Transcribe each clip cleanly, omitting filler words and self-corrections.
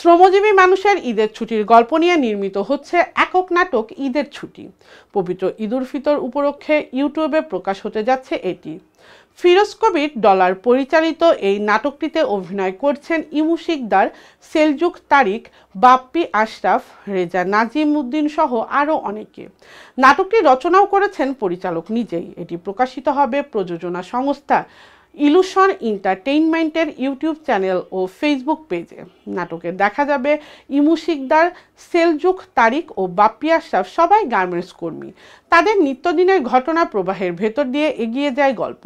শ্রমজীবী মানুষের ঈদের ছুটির গল্প নিয়ে নির্মিত হচ্ছে একক নাটক ঈদের ছুটি। পবিত্র ঈদ উল ফিতর উপলক্ষে ইউটিউবে প্রকাশ হতে যাচ্ছে এটি। ফিরোজ কবির ডলার পরিচালিত এই নাটকটিতে অভিনয় করছেন ইমু শিকদার, সেলজুক তারিক, বাপ্পি আশরাফ, রেজা নাজিম উদ্দিন সহ আরও অনেকে। নাটকটি রচনাও করেছেন পরিচালক নিজেই। এটি প্রকাশিত হবে প্রযোজনা সংস্থা ইলুশন এন্টারটেইনমেন্টের ইউটিউব চ্যানেল ও ফেসবুক পেজে। নাটকে দেখা যাবে ইমু শিকদার, সেলজুক তারিক ও বাপ্পি আশরাফ সবাই গার্মেন্টস কর্মী। তাদের নিত্যদিনের ঘটনা প্রবাহের ভেতর দিয়ে এগিয়ে যায় গল্প।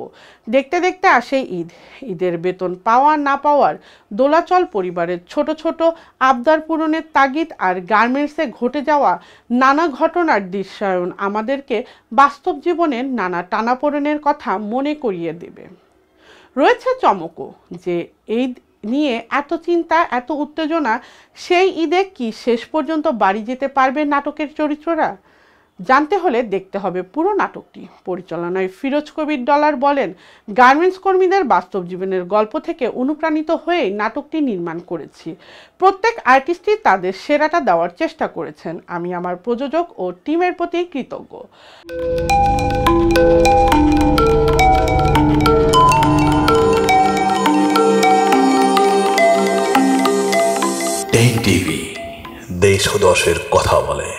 দেখতে দেখতে আসে ঈদ। ঈদের বেতন পাওয়া না পাওয়ার দোলাচল, পরিবারের ছোট ছোট আবদার পূরণের তাগিদ আর গার্মেন্টসে ঘটে যাওয়া নানা ঘটনার দৃশ্যায়ন আমাদেরকে বাস্তব জীবনের নানা টানাপোড়েনের কথা মনে করিয়ে দেবে। রয়েছে চমকও, যে ঈদ নিয়ে এত চিন্তা, এত উত্তেজনা, সেই ঈদে কি শেষ পর্যন্ত বাড়ি যেতে পারবে নাটকের চরিত্ররা? জানতে হলে দেখতে হবে পুরো নাটকটি। পরিচালনায় ফিরোজ কবির ডলার বলেন, গার্মেন্টস কর্মীদের বাস্তব জীবনের গল্প থেকে অনুপ্রাণিত হয়েই নাটকটি নির্মাণ করেছি। প্রত্যেক আর্টিস্টই তাদের সেরাটা দেওয়ার চেষ্টা করেছেন। আমি আমার প্রযোজক ও টিমের প্রতি কৃতজ্ঞ। টিভি দেশ ও দশের কথা বলে।